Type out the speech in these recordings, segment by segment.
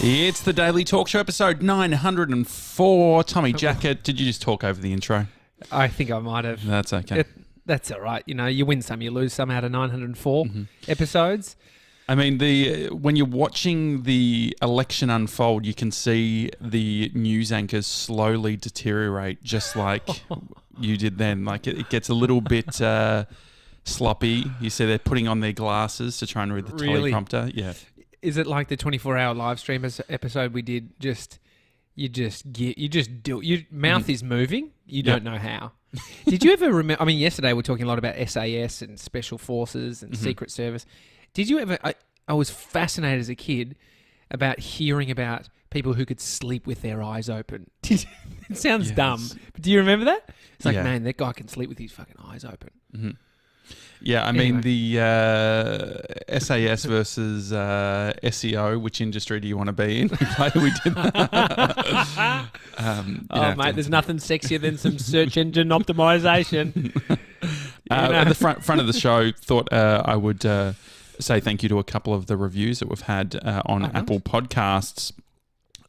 It's the Daily Talk Show, episode 904. Tommy Jackett, did you just talk over the intro? I think I might have. That's okay. That's all right. You know, you win some, you lose some out of 904 episodes. I mean, when you're watching the election unfold, you can see the news anchors slowly deteriorate, just like you did then. Like it gets a little bit sloppy. You see they're putting on their glasses to try and read the teleprompter. Yeah. Is it like the 24-hour live stream episode we did? Your mouth is moving. You don't know how. Did you ever remember? I mean, yesterday we were talking a lot about SAS and Special Forces and Secret Service. Did you ever? I was fascinated as a kid about hearing about people who could sleep with their eyes open. It sounds dumb, but do you remember that? It's like, man, that guy can sleep with his fucking eyes open. Mm-hmm. Yeah, I mean, the SAS versus SEO, which industry do you want to be in? We did that. Mate, there's nothing sexier than some search engine optimization. At the front of the show, thought I would say thank you to a couple of the reviews that we've had on Apple Podcasts.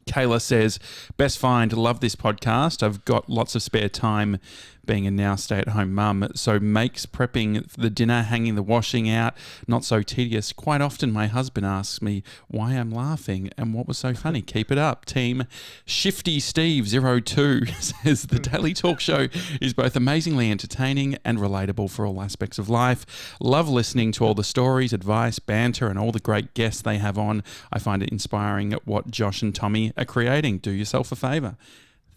Kayla says, best find, love this podcast. I've got lots of spare time being a now stay-at-home mum, so makes prepping the dinner, hanging the washing out, not so tedious. Quite often my husband asks me why I'm laughing and what was so funny. Keep it up, team. Shifty Steve 02 says, the Daily Talk Show is both amazingly entertaining and relatable for all aspects of life. Love listening to all the stories, advice, banter, and all the great guests they have on. I find it inspiring what Josh and Tommy are creating. Do yourself a favour.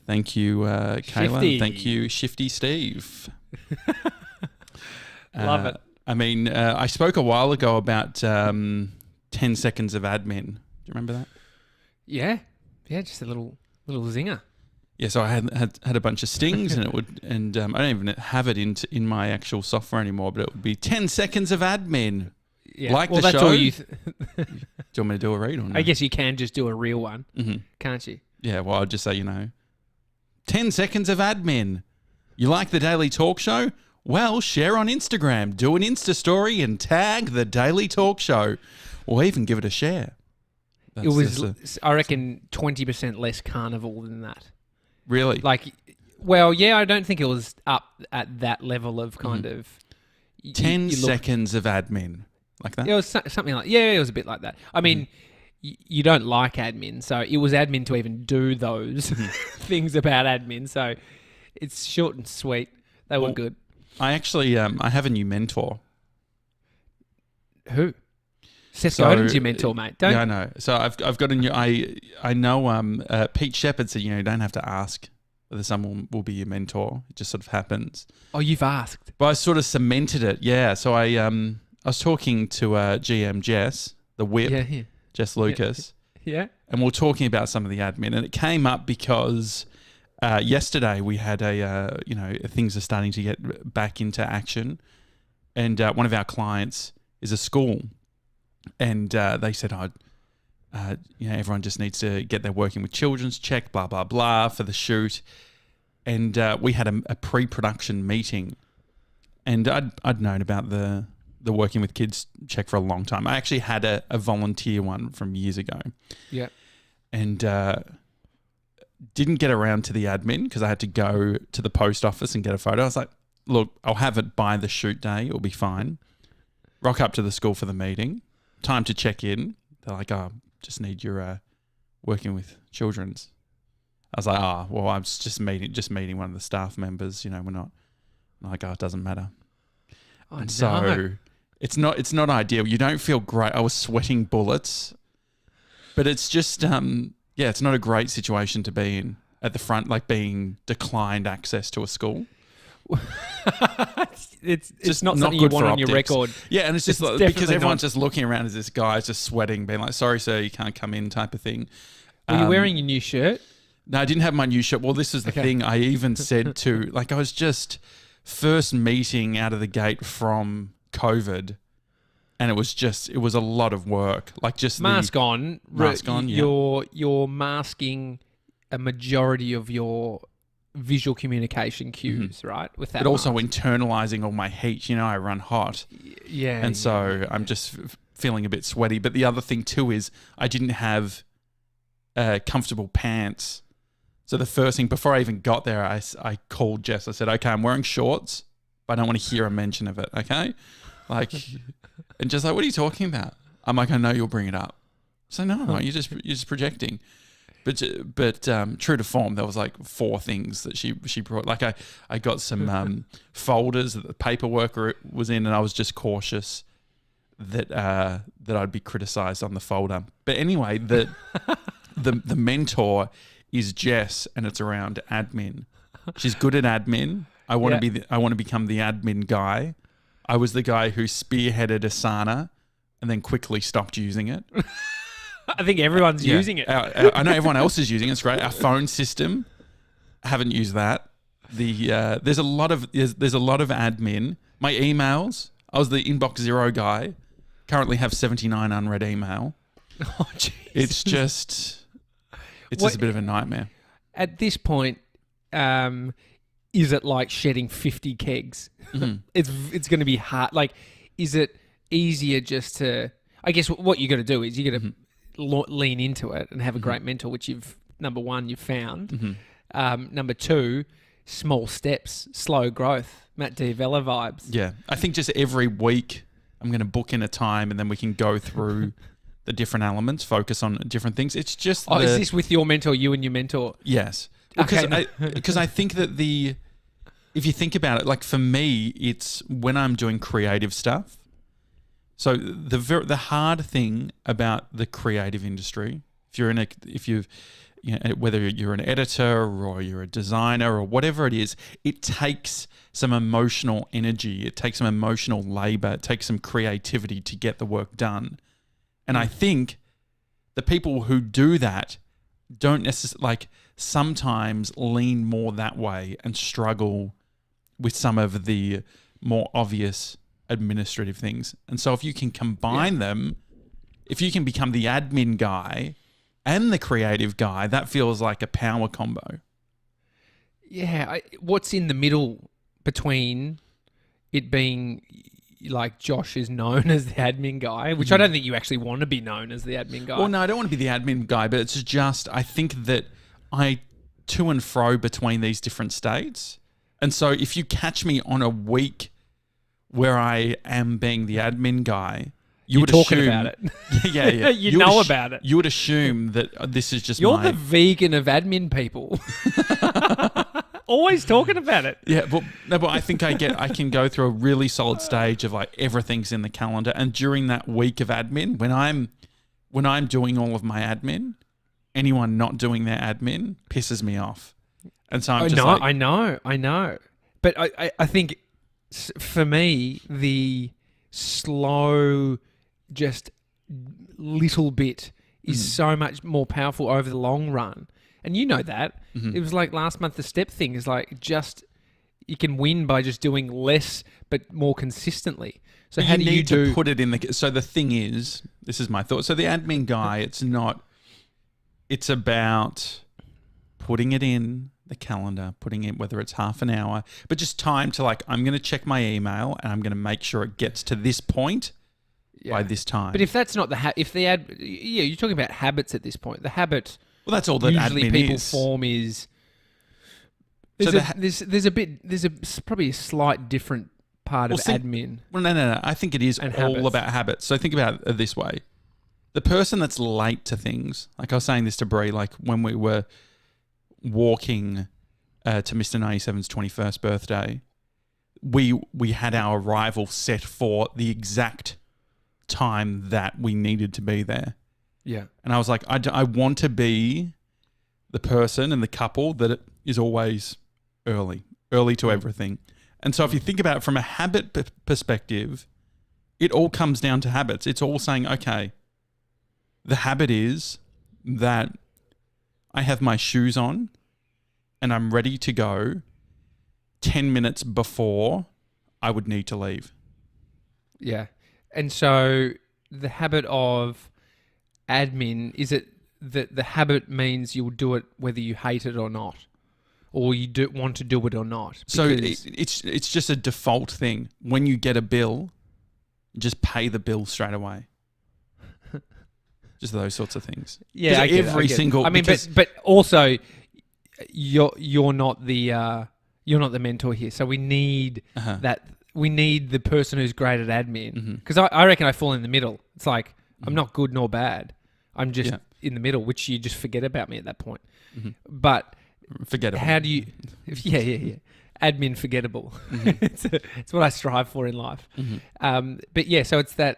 Thank you, Kayla. Shifty. Thank you, Shifty Steve. Love it. I mean, I spoke a while ago about 10 seconds of admin. Do you remember that? Yeah, just a little zinger. Yeah, so I had a bunch of stings, and it would, and I don't even have it in my actual software anymore. But it would be 10 seconds of admin. Yeah. Like well, the that's show. all you. Do you want me to do a read or no? I guess you can just do a real one, can't you? Yeah. Well, I'll just say 10 seconds of admin. You like the Daily Talk Show? Well, share on Instagram. Do an Insta story and tag the Daily Talk Show. Or even give it a share. It was, I reckon, 20% less carnival than that. Really? I don't think it was up at that level of kind of... 10 seconds of admin. Like that? It was something like... Yeah, it was a bit like that. I mean... You don't like admin, so it was admin to even do those things about admin. So it's short and sweet. They were good. I actually, I have a new mentor. Who? Seth Godin's your mentor, mate. Yeah, I know. So I've got a new. I know. Pete Shepherd said, you don't have to ask whether someone will be your mentor. It just sort of happens. Oh, you've asked. But I sort of cemented it. Yeah. So I was talking to GM Jess, the whip. Yeah. Jess Lucas. Yeah. And we were talking about some of the admin, and it came up because yesterday we had things are starting to get back into action, and one of our clients is a school, and they said, everyone just needs to get their working with children's check, blah, blah, blah, for the shoot. And we had a pre-production meeting, and I'd known about the working with kids check for a long time. I actually had a volunteer one from years ago. Yeah. And didn't get around to the admin because I had to go to the post office and get a photo. I was like, look, I'll have it by the shoot day. It'll be fine. Rock up to the school for the meeting. Time to check in. They're like, just need your working with children's. I was like, I was just meeting one of the staff members. We're not. I'm like, it doesn't matter. Oh, and so it's not ideal. You don't feel great. I was sweating bullets, but it's just it's not a great situation to be in at the front, like being declined access to a school. it's just not something you want on your record. Yeah, and it's just because everyone's just looking around as this guy's just sweating, being like, "Sorry, sir, you can't come in," type of thing. Were you wearing your new shirt? No, I didn't have my new shirt. Well, this is the thing. I even said to I was just first meeting out of the gate from COVID, and it was a lot of work. Like just mask on. Yeah. You're masking a majority of your visual communication cues, right? With that, but also internalizing all my heat. I run hot. Yeah, and so I'm just feeling a bit sweaty. But the other thing too is I didn't have comfortable pants. So the first thing, before I even got there, I called Jess. I said, okay, I'm wearing shorts, but I don't want to hear a mention of it, okay? Like, and just like, what are you talking about? I'm like, I know you'll bring it up. So no, you're just projecting. But true to form, there was like 4 things that she brought. Like I got some folders that the paperwork was in, and I was just cautious that I'd be criticised on the folder. But anyway, the mentor is Jess, and it's around admin. She's good at admin. I want to become the admin guy. I was the guy who spearheaded Asana and then quickly stopped using it. I think everyone's using it. I know everyone else is using it. It's great. Our phone system, haven't used that. There's a lot of admin. My emails, I was the inbox 0 guy. Currently have 79 unread email. Oh, jeez. It's just a bit of a nightmare. At this point, is it like shedding 50 kegs? Mm-hmm. It's going to be hard. Like, is it easier just to? I guess what you got to do is you got to lean into it and have a great mentor, which number 1 you've found. Mm-hmm. Number 2, small steps, slow growth. Matt D'Avella vibes. Yeah, I think just every week I'm going to book in a time, and then we can go through the different elements, focus on different things. It's just is this with your mentor, you and your mentor? Yes. Okay. Because I think that if you think about it, like for me, it's when I'm doing creative stuff. So the hard thing about the creative industry, whether you're an editor or you're a designer or whatever it is, it takes some emotional energy, it takes some emotional labor, it takes some creativity to get the work done. And I think the people who do that don't necessarily, sometimes lean more that way and struggle with some of the more obvious administrative things. And so if you can combine them, if you can become the admin guy and the creative guy, that feels like a power combo. Yeah. What's in the middle between it being like Josh is known as the admin guy, which I don't think you actually want to be known as the admin guy. Well, no, I don't want to be the admin guy, but it's just, I think that I to and fro between these different states. And so if you catch me on a week where I am being the admin guy, you would talking assume about it. Yeah. you know about it. You would assume that this is just You're the vegan of admin people. Always talking about it. Yeah, but I think I can go through a really solid stage of like everything's in the calendar, and during that week of admin, when I'm doing all of my admin, anyone not doing their admin pisses me off, and so I know. But I think for me the slow, just little bit is so much more powerful over the long run. And you know that. Mm-hmm. It was like last month, the step thing is like you can win by just doing less but more consistently. So how do you put it in so the thing is, this is my thought. So the admin guy, it's about putting it in the calendar, putting it, whether it's half an hour, but just time to I'm going to check my email and I'm going to make sure it gets to this point by this time. But if that's not you're talking about habits at this point. The habit... Well, that's all that usually admin people is. Form is. There's probably a slight different part of admin. Well, no. I think it is all about habits. So think about it this way: the person that's late to things, like I was saying this to Brie, like when we were walking to Mr. 97's 21st birthday, we had our arrival set for the exact time that we needed to be there. Yeah. And I was like, I want to be the person and the couple that is always early to everything. And so if you think about it from a habit perspective, it all comes down to habits. It's all saying, okay, the habit is that I have my shoes on and I'm ready to go 10 minutes before I would need to leave. Yeah. And so the habit of admin, is it that the habit means you'll do it whether you hate it or not, or you do want to do it or not? So it's just a default thing. When you get a bill, just pay the bill straight away. Just those sorts of things. Yeah, I get every it. single. I mean, but also, you're not the mentor here. So we need that. We need the person who's great at admin. Because I reckon I fall in the middle. It's like I'm not good nor bad. I'm just in the middle, which you just forget about me at that point. But forgettable. How do you? Yeah. Admin forgettable. It's what I strive for in life. But yeah, so it's the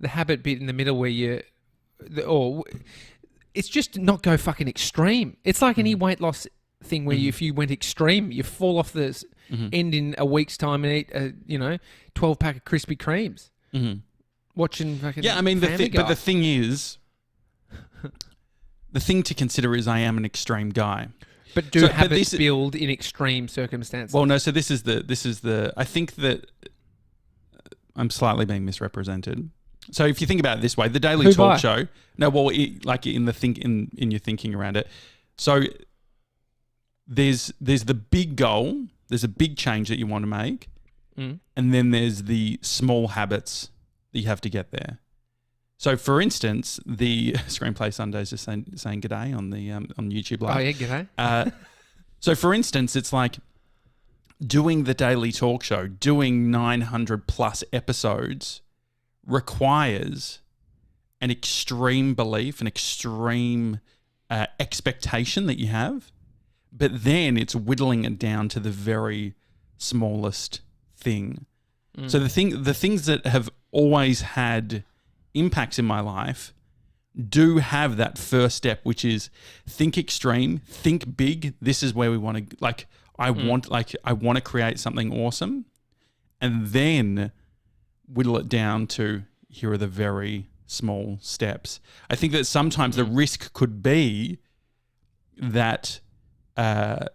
habit bit in the middle where it's just not go fucking extreme. It's like any weight loss thing where if you went extreme, you fall off the end in a week's time and eat 12-pack of Krispy Kremes. Watching fucking but the thing is, the thing to consider is I am an extreme guy. But habits build in extreme circumstances? Well, no. So this is the. I think that I'm slightly being misrepresented. So if you think about it this way, the Daily Talk Show. No, well, in your thinking around it. So there's the big goal. There's a big change that you want to make, and then there's the small habits that you have to get there. So, for instance, the Screenplay Sundays just saying g'day on the on YouTube Live. Oh yeah, g'day. So, for instance, it's like doing the Daily Talk Show, doing 900 plus episodes requires an extreme belief, an extreme expectation that you have, but then it's whittling it down to the very smallest thing. So the things that have always had impacts in my life do have that first step, which is think extreme, think big. This is where we want to I want to create something awesome, and then whittle it down to here are the very small steps. I think that sometimes the risk could be that and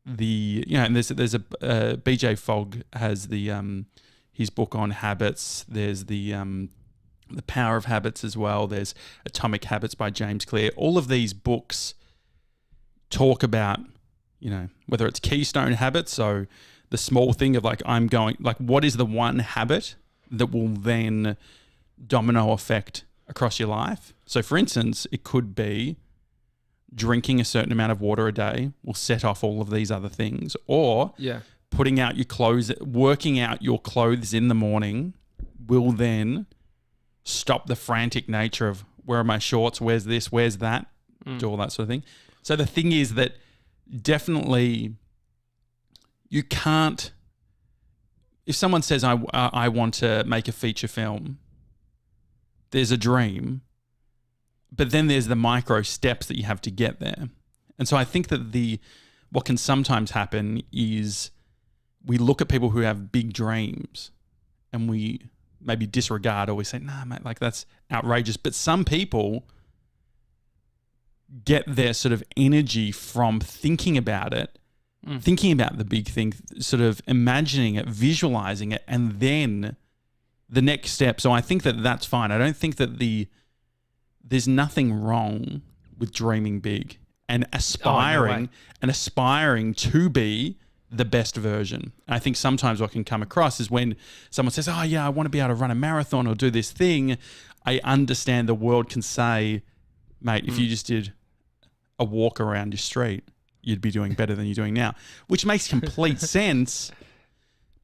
there's a BJ Fogg has the his book on habits. There's the Power of Habits as well. There's Atomic Habits by James Clear. All of these books talk about, whether it's keystone habits, so the small thing of what is the one habit that will then domino effect across your life? So for instance, it could be drinking a certain amount of water a day will set off all of these other things, or putting out your clothes, working out your clothes in the morning will then stop the frantic nature of where are my shorts, where's this, where's that, do all that sort of thing. So the thing is that definitely you can't, if someone says, I want to make a feature film, there's a dream, but then there's the micro steps that you have to get there. And so I think that what can sometimes happen is we look at people who have big dreams and we maybe disregard, or we say, nah, mate, that's outrageous. But some people get their sort of energy from thinking about it, thinking about the big thing, sort of imagining it, visualizing it, and then the next step. So I think that that's fine. I don't think that there's nothing wrong with dreaming big and aspiring to be the best version. I think sometimes what can come across is when someone says, oh yeah, I want to be able to run a marathon or do this thing. I understand the world can say, mate, if you just did a walk around your street, you'd be doing better than you're doing now, which makes complete sense.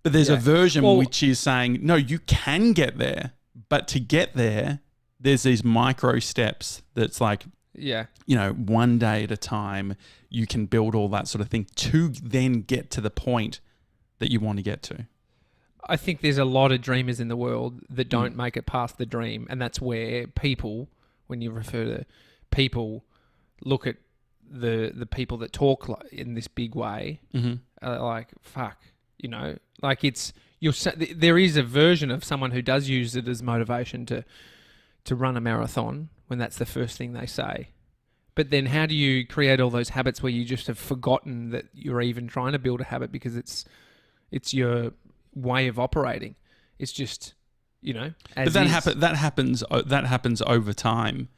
But there's a version which is saying, no, you can get there, but to get there, there's these micro steps that's like, one day at a time, you can build all that sort of thing to then get to the point that you want to get to. I think there's a lot of dreamers in the world that don't make it past the dream. And that's where people, when you refer to people, look at the people that talk in this big way, like, fuck, there is a version of someone who does use it as motivation to run a marathon when that's the first thing they say. But then how do you create all those habits where you just have forgotten that you're even trying to build a habit because it's your way of operating? It's just, but that happens over time.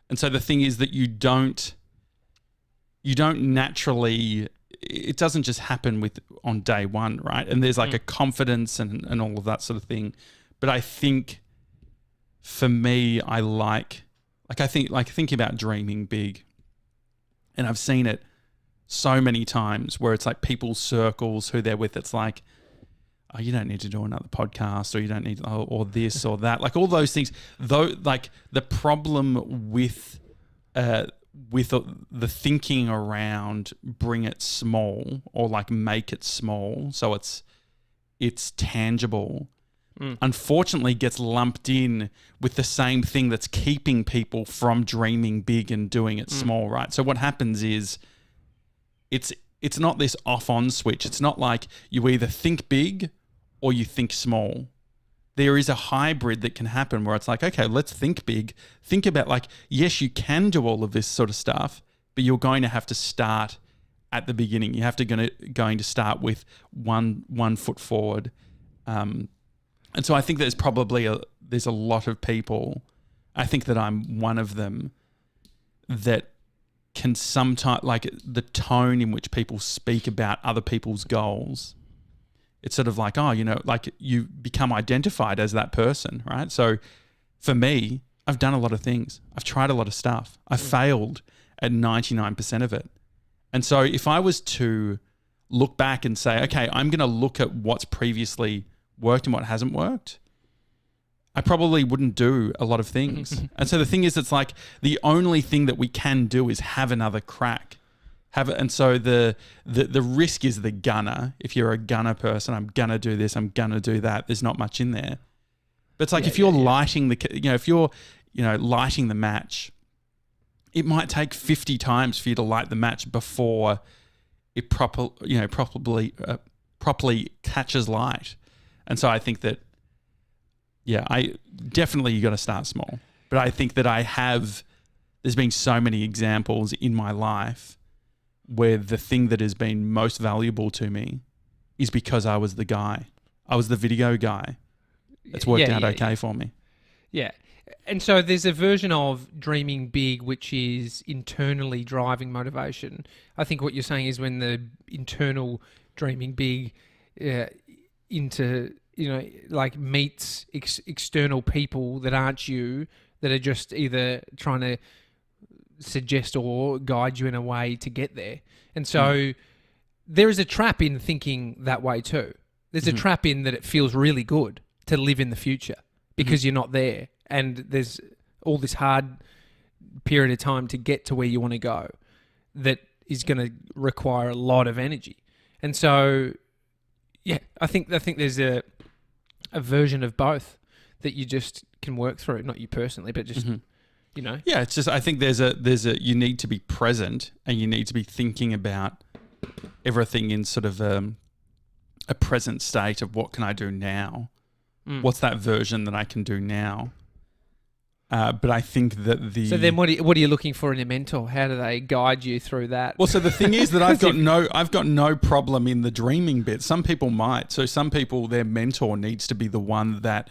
And so the thing is that you don't naturally, it doesn't just happen on day one, right? And there's a confidence and all of that sort of thing. But I think for me, I like Thinking about dreaming big, and I've seen it so many times where it's like people's circles who they're with. It's like, oh, you don't need to do another podcast, or you don't need, or this or that. Like all those things. Though, like the problem with the thinking around bring it small or like make it small, so it's tangible. Unfortunately gets lumped in with the same thing that's keeping people from dreaming big and doing it small, right? So what happens is it's not this off-on switch. It's not like you either think big or you think small. There is a hybrid that can happen where it's like, okay, let's think big. Think about like, yes, you can do all of this sort of stuff, but you're going to have to start at the beginning. You have to going to start with one foot forward. And so I think there's probably there's a lot of people, I think that I'm one of them, that can sometimes, like the tone in which people speak about other people's goals, it's sort of like, oh, like you become identified as that person, right? So for me, I've done a lot of things. I've tried a lot of stuff. I've failed at 99% of it. And so if I was to look back and say, okay, I'm going to look at what's previously worked and what hasn't worked, I probably wouldn't do a lot of things. And so the thing is, it's like the only thing that we can do is have another crack. And so the risk is the gunner. If you're a gunner person, I'm gonna do this, I'm gonna do that. There's not much in there. But it's like if you're lighting lighting the match, it might take 50 times for you to light the match before it properly catches light. And so I think that, you got to start small. But I think that there's been so many examples in my life where the thing that has been most valuable to me is because I was the guy. I was the video guy. It's worked out okay for me. Yeah. And so there's a version of dreaming big which is internally driving motivation. I think what you're saying is when the internal dreaming big meets external people that aren't you, that are just either trying to suggest or guide you in a way to get there. And so there is a trap in thinking that way too. There's a trap in that it feels really good to live in the future because you're not there, and there's all this hard period of time to get to where you want to go that is going to require a lot of energy. And so I think there's a version of both that you just can work through, not you personally, but just Yeah, it's just, I think there's a you need to be present, and you need to be thinking about everything in sort of a present state of what can I do now? What's that version that I can do now? But I think that So then what are you looking for in a mentor? How do they guide you through that? Well, so the thing is that I've got no problem in the dreaming bit. Some people might. So some people, their mentor needs to be the one that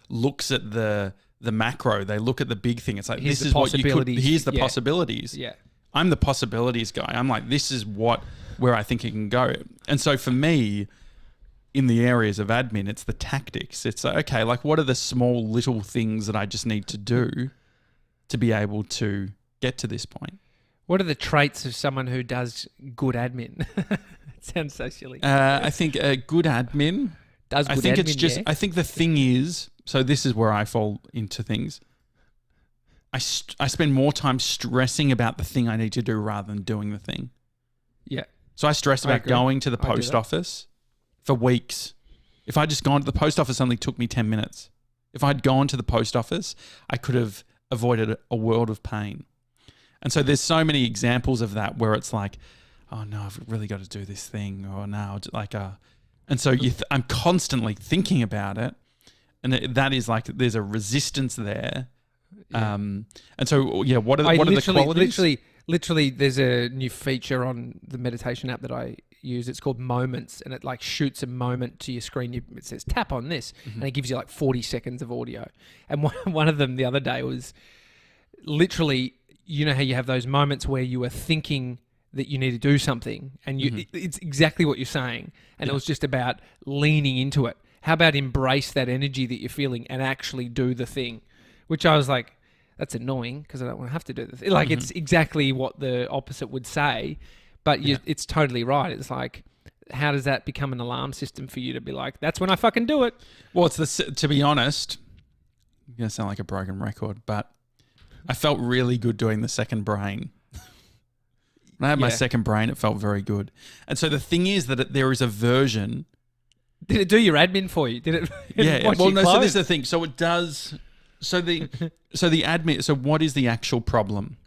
looks at the macro. They look at the big thing. It's like, this is what you could, here's the possibilities. Yeah. I'm the possibilities guy. I'm like, this is where I think it can go. And so for me, in the areas of admin, it's the tactics. It's like, okay, like what are the small little things that I just need to do to be able to get to this point? What are the traits of someone who does good admin? It sounds so silly. I think a good admin does good admin. I think it's just, I think the thing is, so this is where I fall into things. I spend more time stressing about the thing I need to do rather than doing the thing. Yeah. So I stress about going to the post office for weeks. If I'd just gone to the post office, it only took me 10 minutes. If I'd gone to the post office, I could have avoided a world of pain. And so there's so many examples of that where it's like, oh no, I've really got to do this thing, or now and so I'm constantly thinking about it, and that is like there's a resistance there. Yeah. And so what are the qualities? Literally, there's a new feature on the meditation app that I use. It's called Moments, and it like shoots a moment to your screen. It says tap on this, and it gives you like 40 seconds of audio. And one of them the other day was literally, you know how you have those moments where you are thinking that you need to do something, and it's exactly what you're saying, and it was just about leaning into it. How about embrace that energy that you're feeling and actually do the thing? Which I was like, that's annoying because I don't want to have to do this. Like, it's exactly what the opposite would say, but it's totally right. It's like, how does that become an alarm system for you to be like, that's when I fucking do it? Well, to be honest, I'm going to sound like a broken record, but I felt really good doing the second brain. When I had my second brain, it felt very good. And so the thing is that there is a version. Did it do your admin for you? Did it? Yeah. Well, no. So this is the thing. So it does. So the admin. So what is the actual problem?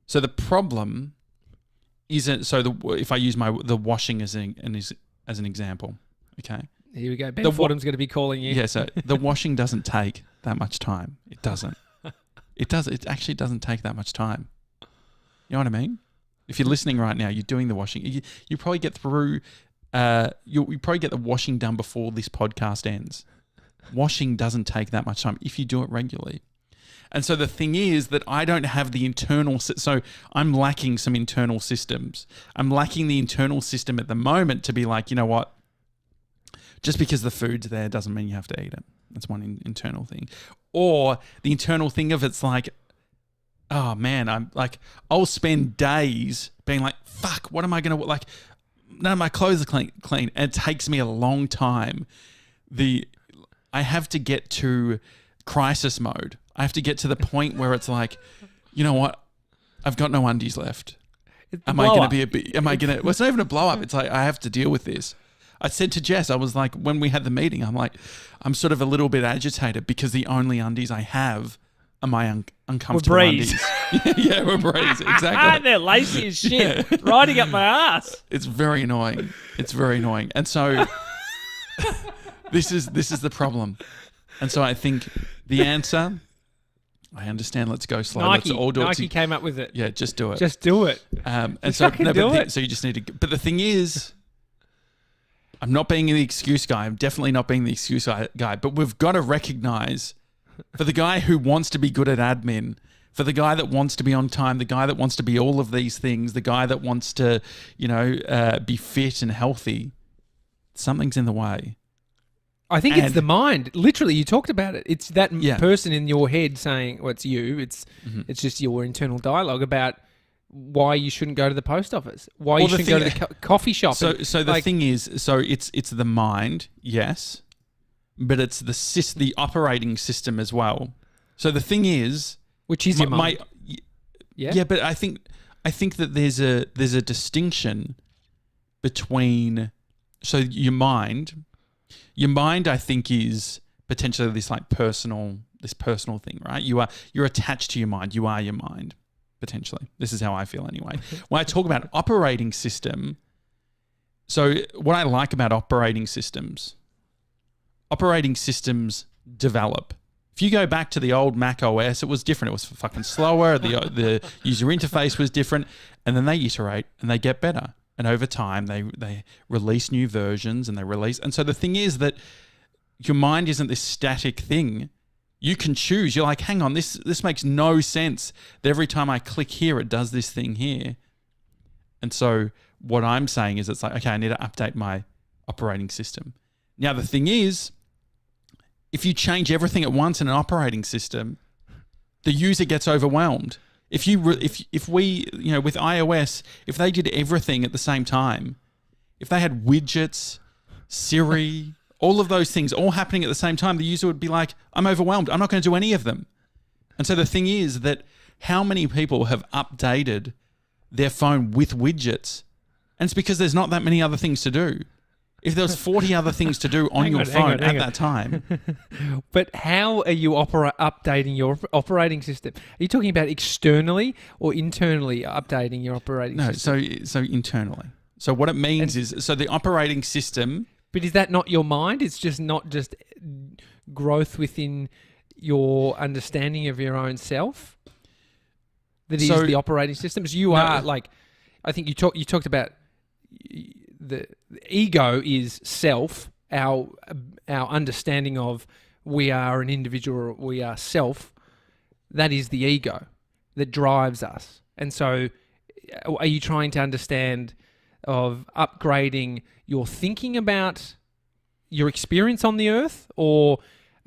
So the problem isn't. So if I use the washing as an example, okay. Here we go. Ben Fordham's going to be calling you. Yeah. So the washing doesn't take that much time. It doesn't. It does. It actually doesn't take that much time. You know what I mean? If you're listening right now, you're doing the washing. You probably get through. You probably get the washing done before this podcast ends. Washing doesn't take that much time if you do it regularly. And so the thing is that I don't have the internal. So I'm lacking some internal systems. I'm lacking the internal system at the moment to be like, you know what? Just because the food's there doesn't mean you have to eat it. That's one internal thing. Or the internal thing of it's like, oh man, I'm like, I'll spend days being like, fuck, what am I going to, like, none of my clothes are clean. And it takes me a long time. I have to get to crisis mode. I have to get to the point where it's like, you know what? I've got no undies left. Am I going to be well, it's not even a blow up. It's like, I have to deal with this. I said to Jess, I was like, when we had the meeting, I'm like, I'm sort of a little bit agitated because the only undies I have are my uncomfortable undies. Yeah, we're breeze. Exactly. They're lacy as shit. Yeah. Riding up my ass. It's very annoying. And so this is the problem. And so I think the answer, I understand, let's go slow. Nike, let's all do Nike came up with it. Yeah, just do it. Just do it. And so you just need to, but the thing is, I'm not being the excuse guy. I'm definitely not being the excuse guy. But we've got to recognize, for the guy who wants to be good at admin, for the guy that wants to be on time, the guy that wants to be all of these things, the guy that wants to, be fit and healthy, something's in the way. I think it's the mind. Literally, you talked about it. It's that person in your head saying, well, it's you. It's just your internal dialogue about why you shouldn't go to the post office, why you shouldn't go to the coffee shop. So the thing is, it's the mind, yes, but it's the operating system as well. So the thing is, which is your mind. Yeah, but I think that there's a distinction between your mind, I think, is potentially this like personal thing, right? You're attached to your mind. You are your mind. Potentially. This is how I feel anyway. When I talk about operating system, so what I like about operating systems develop. If you go back to the old Mac OS, it was different. It was fucking slower. The user interface was different. And then they iterate and they get better. And over time, they release new versions and so the thing is that your mind isn't this static thing. You can choose. You're like, hang on, this makes no sense that every time I click here, it does this thing here. And so what I'm saying is it's like, okay, I need to update my operating system. Now, the thing is, if you change everything at once in an operating system, the user gets overwhelmed. If we, with iOS, if they did everything at the same time, if they had widgets, Siri, all of those things all happening at the same time, the user would be like, I'm overwhelmed. I'm not going to do any of them. And so the thing is that how many people have updated their phone with widgets? And it's because there's not that many other things to do. If there was 40 other things to do on your phone at that time. But how are you updating your operating system? Are you talking about externally or internally updating your operating system? No, so internally. So what it means is, so the operating system... But is that not your mind? It's just not just growth within your understanding of your own self? That is the operating systems? I think you talked about... The ego is self, our understanding of we are an individual, we are self. That is the ego that drives us. And so are you trying to understand of upgrading your thinking about your experience on the earth, or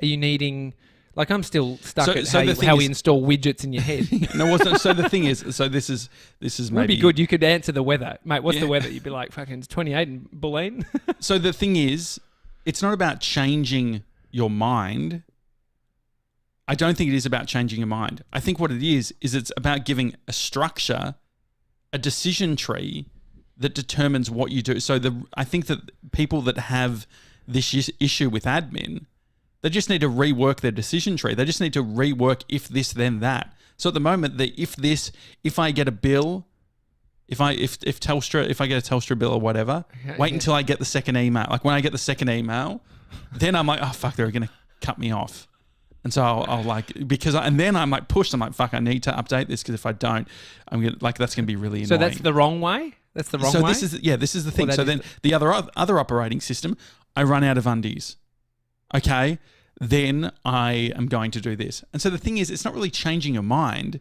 are you needing Like I'm still stuck So- at so the thing how is- we install widgets in your head. No, wasn't. So the thing is, so this is Would maybe be good. You could answer the weather, mate. What's Yeah. the weather? You'd be like, fucking, it's 28 in Bulleen. So the thing is, it's not about changing your mind. I don't think it is about changing your mind. I think what it is it's about giving a structure, a decision tree that determines what you do. So I think that people that have this issue with admin, they just need to rework their decision tree. They just need to rework if this, then that. So at the moment, if I get a bill, if I get a Telstra bill or whatever, wait until I get the second email. Like when I get the second email, then I'm like, oh fuck, they're going to cut me off. And so I'll like, and then I'm like pushed. I'm like, fuck, I need to update this because if I don't, I'm gonna that's going to be really annoying. So that's the wrong way? That's the wrong way? This is the thing. Well, So then the other operating system, I run out of undies. Okay, then I am going to do this. And so the thing is, it's not really changing your mind.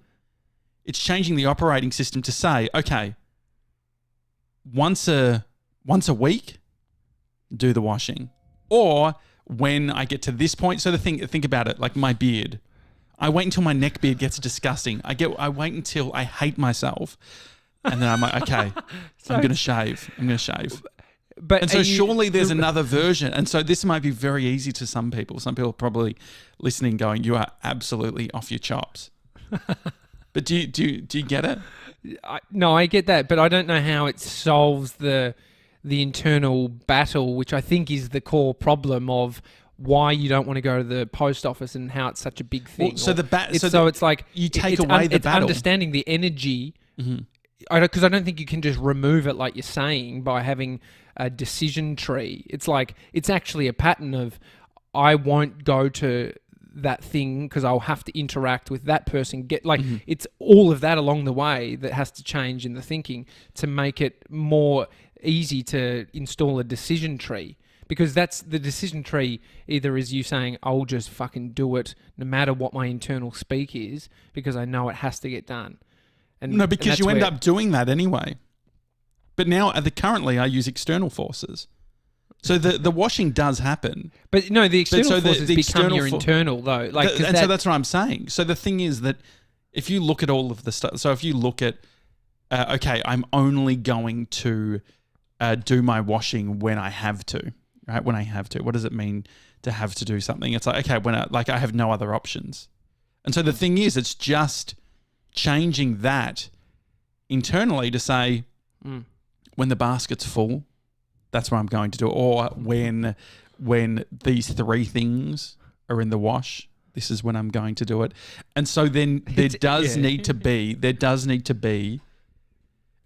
It's changing the operating system to say, okay, once a week, do the washing. Or when I get to this point, so think about it, like my beard. I wait until my neck beard gets disgusting. I wait until I hate myself. And then I'm like, okay, I'm going to shave. But And so surely there's another version. And so this might be very easy to some people. Some people are probably listening going, you are absolutely off your chops. But do you get it? No, I get that, but I don't know how it solves the internal battle, which I think is the core problem of why you don't want to go to the post office and how it's such a big thing. Well, it's like you take away the battle. Understanding the energy. Because I don't think you can just remove it like you're saying by having a decision tree. It's like it's actually a pattern of I won't go to that thing because I'll have to interact with that person. It's all of that along the way that has to change in the thinking to make it more easy to install a decision tree. Because that's the decision tree either is you saying, I'll just fucking do it no matter what my internal speak is because I know it has to get done. Because you end up doing that anyway. But now, currently, I use external forces. So the washing does happen. But no, the external forces become your internal, though. So that's what I'm saying. So the thing is that if you look at all of the stuff, so if you look at, okay, I'm only going to do my washing when I have to, right? When I have to. What does it mean to have to do something? It's like, okay, when I have no other options. And so the thing is, it's just changing that internally to say, when the basket's full, that's what I'm going to do. Or when these three things are in the wash, this is when I'm going to do it. And so then there does need to be,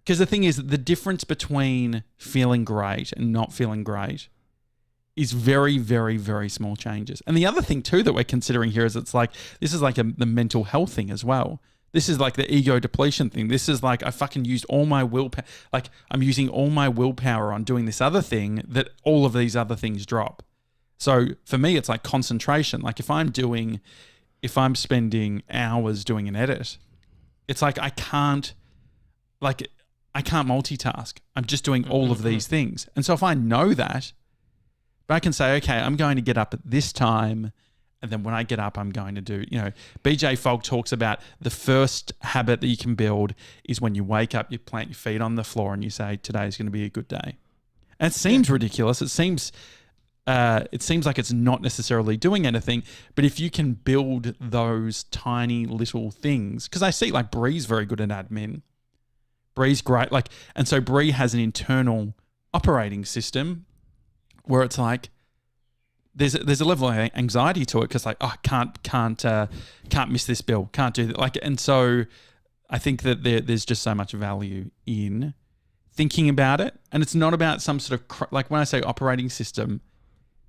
because the thing is, the difference between feeling great and not feeling great is very, very, very small changes. And the other thing too that we're considering here is it's like, this is like the mental health thing as well. This is like the ego depletion thing. This is like I fucking used all my willpower. Like I'm using all my willpower on doing this other thing that all of these other things drop. So for me, it's like concentration. Like if I'm spending hours doing an edit, it's like I can't multitask. I'm just doing all of these things. And so if I know that, but I can say, okay, I'm going to get up at this time. And then when I get up, I'm going to do, BJ Fogg talks about the first habit that you can build is when you wake up, you plant your feet on the floor and you say, today's going to be a good day. And it seems ridiculous. It seems like it's not necessarily doing anything, but if you can build those tiny little things, because I see like Bree's very good at admin. Bree's great. And so Bree has an internal operating system where it's like, there's a level of anxiety to it because can't miss this bill, can't do that. And so I think that there's just so much value in thinking about it, and it's not about some sort of when I say operating system,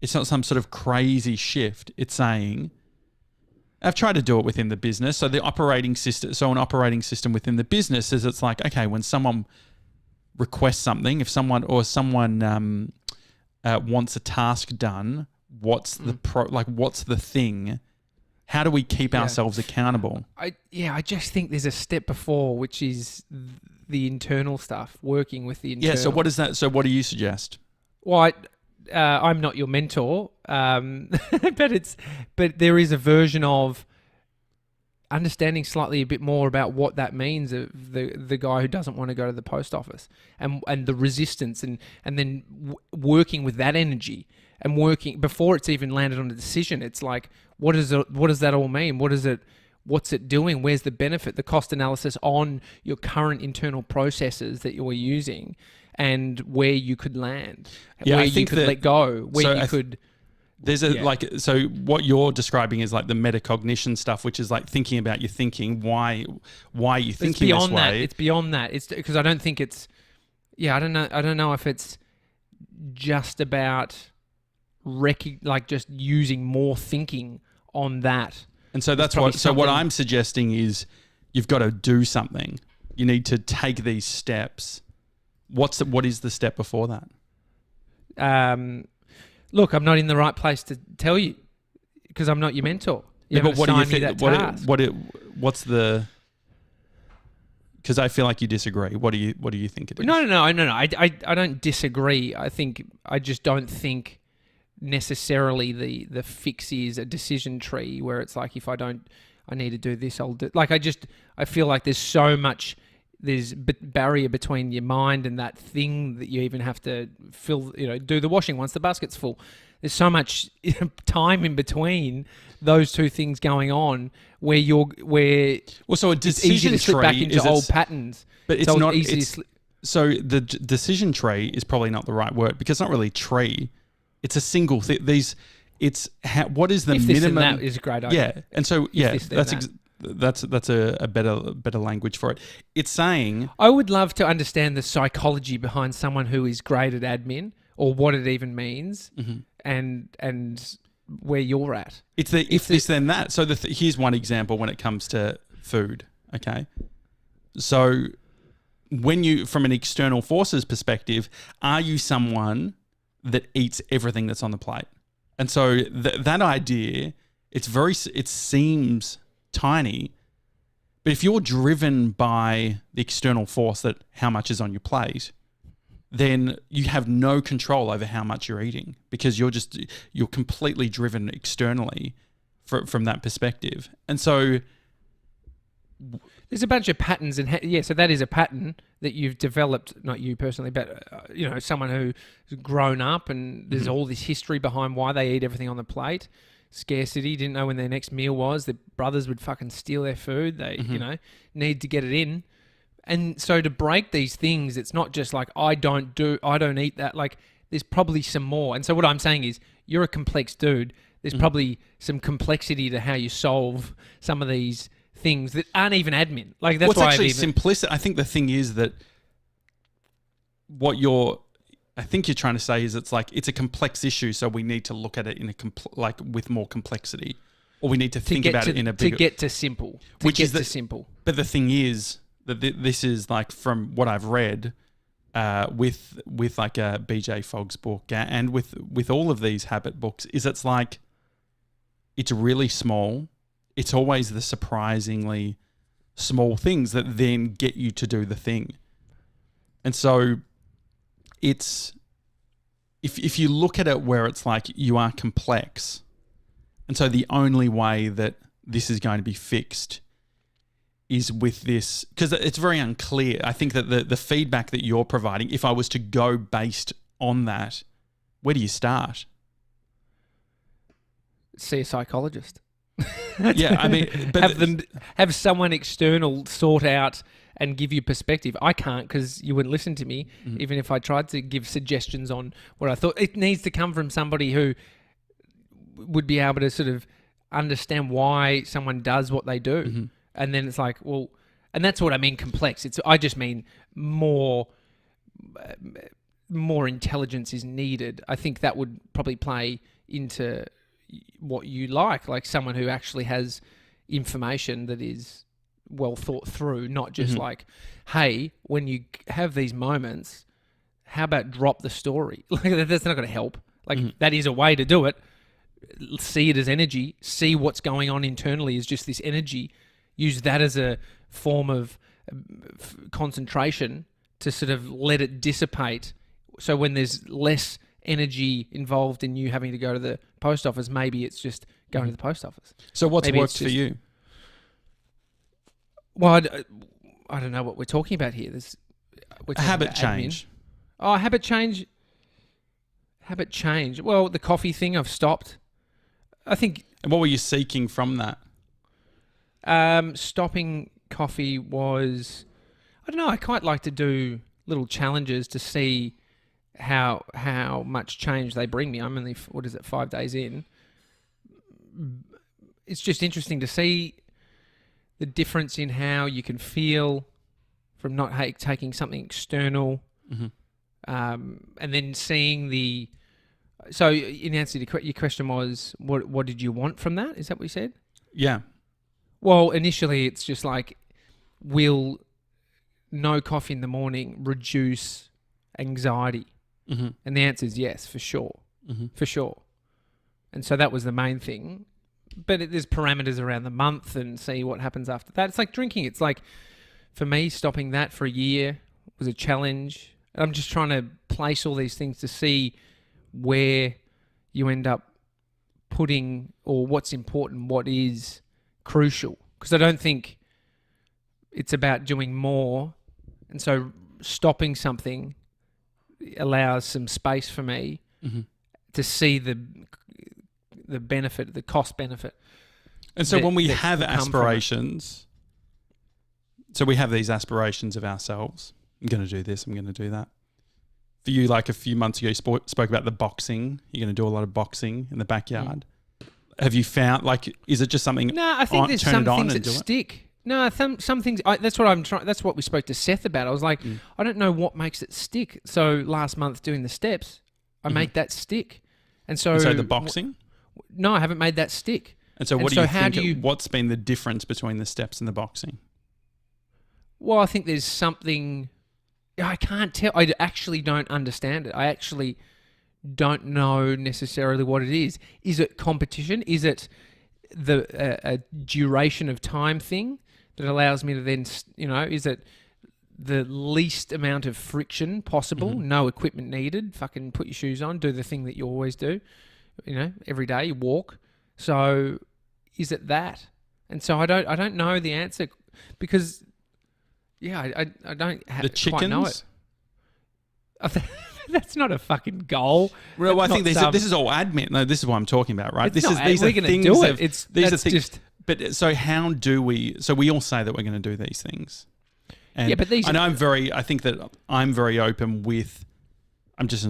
it's not some sort of crazy shift. It's saying I've tried to do it within the business. So an operating system within the business is it's like, okay, when someone requests something, if someone wants a task done. What's the thing? How do we keep ourselves accountable? I just think there's a step before, which is the internal stuff, working with the internal. Yeah, so what is that? So what do you suggest? Well, I'm not your mentor, but there is a version of understanding slightly a bit more about what that means of the guy who doesn't want to go to the post office and the resistance and then working with that energy and working before it's even landed on a decision. It's like, what does that all mean? What's it doing? Where's the benefit? The cost analysis on your current internal processes that you're using and where you could land, where you could let go, where you could... There's so what you're describing is like the metacognition stuff, which is like thinking about your thinking, why are you thinking this way? It's beyond that. It's because I don't think it's, I don't know if it's just about just using more thinking on that. And so that's what I'm suggesting is you've got to do something. You need to take these steps. What is the step before that? Look, I'm not in the right place to tell you because I'm not your mentor. But what do you think? What's the? Because I feel like you disagree. What do you think it is? No. I don't disagree. I just don't think necessarily the fix is a decision tree where it's like, if I need to do this, I'll do. Like I feel like there's barrier between your mind and that thing that you even have to fill, do the washing once the basket's full. There's so much time in between those two things going on so a decision it's easy to slip back into old patterns. But it's not easy. So the decision tree is probably not the right word because it's not really tree. It's a single thing. What is the if minimum? This and that is a great idea. Yeah, and so that's a better language for it. It's saying I would love to understand the psychology behind someone who is great at admin or what it even means, and where you're at. It's the if this then that. So here's one example when it comes to food. Okay, so when you from an external forces perspective, are you someone that eats everything that's on the plate? And so that idea, it seems tiny, but if you're driven by the external force that how much is on your plate, then you have no control over how much you're eating because you're completely driven externally from that perspective. And so there's a bunch of patterns so that is a pattern that you've developed, not you personally, but someone who's grown up and there's all this history behind why they eat everything on the plate. Scarcity, didn't know when their next meal was. The brothers would fucking steal their food. They, need to get it in. And so to break these things, it's not just like, I don't eat that. Like, there's probably some more. And so what I'm saying is, you're a complex dude. There's probably some complexity to how you solve some of these things that aren't even admin. Like, that's why actually simplistic. I think the thing is that I think you're trying to say is it's a complex issue, so we need to look at it in with more complexity, or we need to think about it in a bigger... To get to simple. Simple. But the thing is that this is like from what I've read with like a BJ Fogg's book and with all of these habit books is it's really small. It's always the surprisingly small things that then get you to do the thing. And so it's if you look at it where it's like you are complex, and so the only way that this is going to be fixed is with this, because it's very unclear. I think that the feedback that you're providing, if I was to go based on that, where do you start? See a psychologist. Yeah, I mean, but have someone external sort out and give you perspective. I can't because you wouldn't listen to me, even if I tried to give suggestions on what I thought. It needs to come from somebody who would be able to sort of understand why someone does what they do. And then it's like, well, and that's what I mean complex. I just mean more intelligence is needed. I think that would probably play into what you like someone who actually has information that is well thought through, not just like, hey, when you have these moments, how about drop the story? Like, that's not going to help. Like, that is a way to do it. See it as energy. See what's going on internally as just this energy. Use that as a form of concentration to sort of let it dissipate. So when there's less energy involved in you having to go to the post office. Maybe it's just going to the post office. So what's worked for you? Well, I don't know what we're talking about here. A habit change. Oh, habit change. Habit change. Well, the coffee thing I've stopped. I think. And what were you seeking from that? Stopping coffee was, I don't know, I quite like to do little challenges to see how much change they bring me. I'm only, 5 days in. It's just interesting to see the difference in how you can feel from not taking something external, and then seeing the. So, in answer to your question was, what did you want from that? Is that what you said? Yeah. Well, initially, it's just like, will no coffee in the morning reduce anxiety? Mm-hmm. And the answer is yes, for sure. Mm-hmm. For sure. And so that was the main thing. But there's parameters around the month and see what happens after that. It's like drinking. It's like, for me, stopping that for a year was a challenge. I'm just trying to place all these things to see where you end up putting, or what's important, what is crucial. Because I don't think it's about doing more. And so stopping something allows some space for me to see the benefit, the cost benefit. And so when we have aspirations, so we have these aspirations of ourselves. I'm going to do this, I'm going to do that. For you, like a few months ago, you spoke about the boxing. You're going to do a lot of boxing in the backyard. Have you found, like, is it just something? No, I think there's some things that stick. No, some things. That's what I'm trying. That's what we spoke to Seth about. I was like, I don't know what makes it stick. So last month doing the steps, I made that stick, and so the boxing. No, I haven't made that stick. And so, what do you think? What's been the difference between the steps and the boxing? Well, I think there's something. I can't tell. I actually don't understand it. I actually don't know necessarily what it is. Is it competition? Is it a duration of time thing that allows me to then, is it the least amount of friction possible? No equipment needed. Fucking put your shoes on, do the thing that you always do, every day you walk. So is it that? And so I don't know the answer because, I don't quite know it. That's not a fucking goal. Well, I think this is all admin. No, this is what I'm talking about, right? These are things. Do it. These are things. But so how do we? So we all say that we're going to do these things. And but these. And I think that I'm very open with. I'm just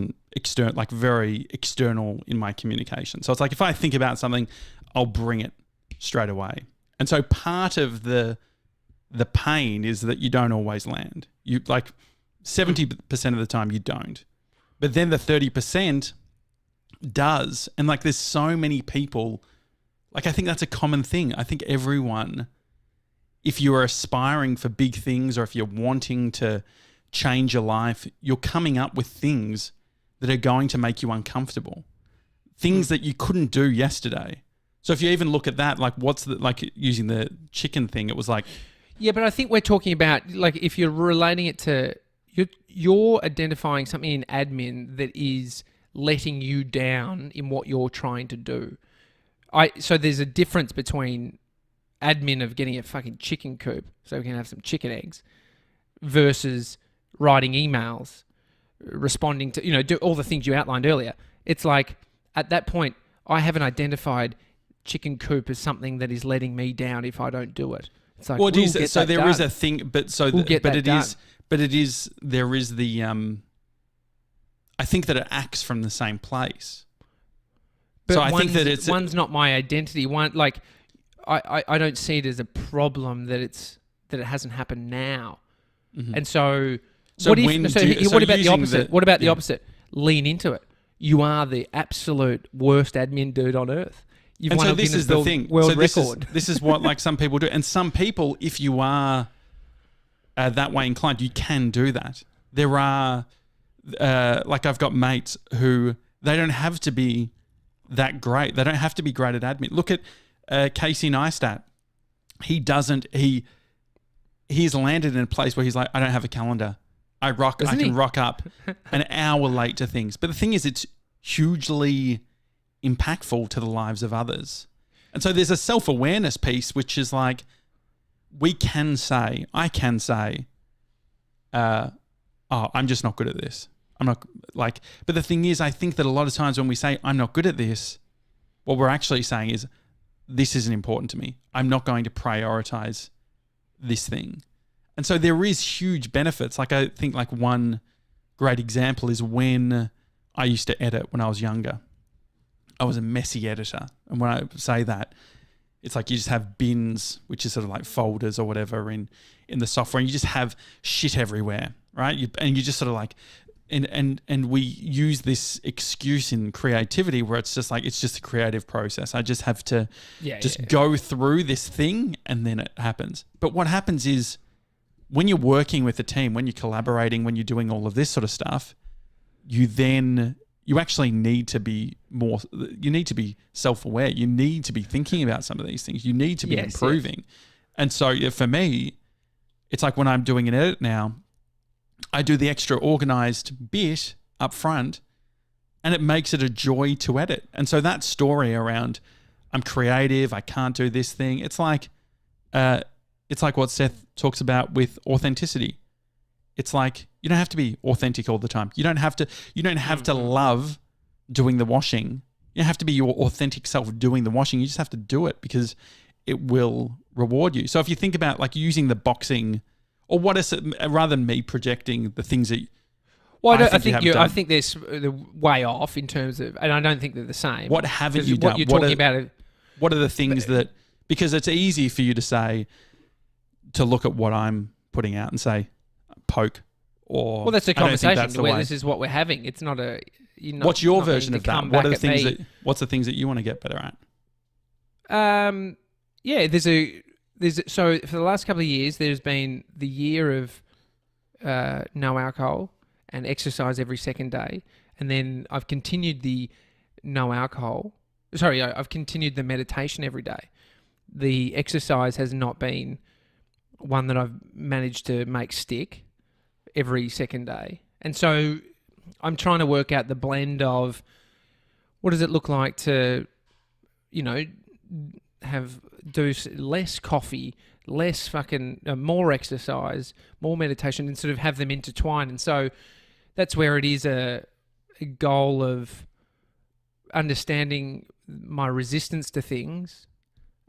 very external in my communication. So it's like if I think about something, I'll bring it straight away. And so part of the pain is that you don't always land. You 70% of the time you don't. But then the 30% does. And there's so many people, I think that's a common thing. I think everyone, if you are aspiring for big things or if you're wanting to change your life, you're coming up with things that are going to make you uncomfortable. Things that you couldn't do yesterday. So if you even look at that, using the chicken thing, it was like... Yeah, but I think we're talking about, if you're relating it to... You're identifying something in admin that is letting you down in what you're trying to do. So there's a difference between admin of getting a fucking chicken coop so we can have some chicken eggs versus writing emails, responding to, do all the things you outlined earlier. It's like, at that point, I haven't identified chicken coop as something that is letting me down if I don't do it. It's like, there is a thing, there is the, I think that it acts from the same place. But so I think that one's not my identity. I don't see it as a problem that it hasn't happened now. Mm-hmm. And so what about the opposite? What about the opposite? Lean into it. You are the absolute worst admin dude on earth. And so this is the thing. World record. This is what some people do. And some people, if you are that way inclined, you can do that. There are, I've got mates who, they don't have to be that great. They don't have to be great at admin. Look at Casey Neistat. He's landed in a place where he's like, I don't have a calendar. I can rock up an hour late to things. But the thing is, hugely impactful to the lives of others. And so there's a self-awareness piece, which is like, I can say, I'm just not good at this. I'm not like, but the thing is, I think that a lot of times when we say I'm not good at this, what we're actually saying is this isn't important to me. I'm not going to prioritize this thing. And so there is huge benefits. Like I think like one great example is when I used to edit when I was younger. I was a messy editor. And when I say that, it's like you just have bins, which is sort of like folders or whatever in the software, and you just have shit everywhere, right? And you just sort of like, and we use this excuse in creativity where it's just like, it's just a creative process. I just have to go through this thing and then it happens. But what happens is when you're working with a team, when you're collaborating, when you're doing all of this sort of stuff, you actually need to be you need to be self-aware. You need to be thinking about some of these things. You need to be improving. Yes. And so for me, it's like when I'm doing an edit now, I do the extra organized bit up front and it makes it a joy to edit. And so that story around I'm creative, I can't do this thing, it's like what Seth talks about with authenticity. It's like you don't have to be authentic all the time. You don't have to love doing the washing. You don't have to be your authentic self doing the washing. You just have to do it because it will reward you. So if you think about like using the boxing, or what is it, rather than me projecting the things that I think there's the way off in terms of, and I don't think they're the same. What haven't you done? What you're talking about? What are the things that, because it's easy for you to look at what I'm putting out and say, poke, or... Well, that's a conversation where this is what we're having. It's not a... What's your version of that? What are the things what's the things that you want to get better at? So for the last couple of years, there's been the year of no alcohol and exercise every second day. And then I've continued the I've continued the meditation every day. The exercise has not been one that I've managed to make stick every second day. And so I'm trying to work out the blend of what does it look like to, do less coffee, less more exercise, more meditation, and sort of have them intertwined. And so that's where it is a goal of understanding my resistance to things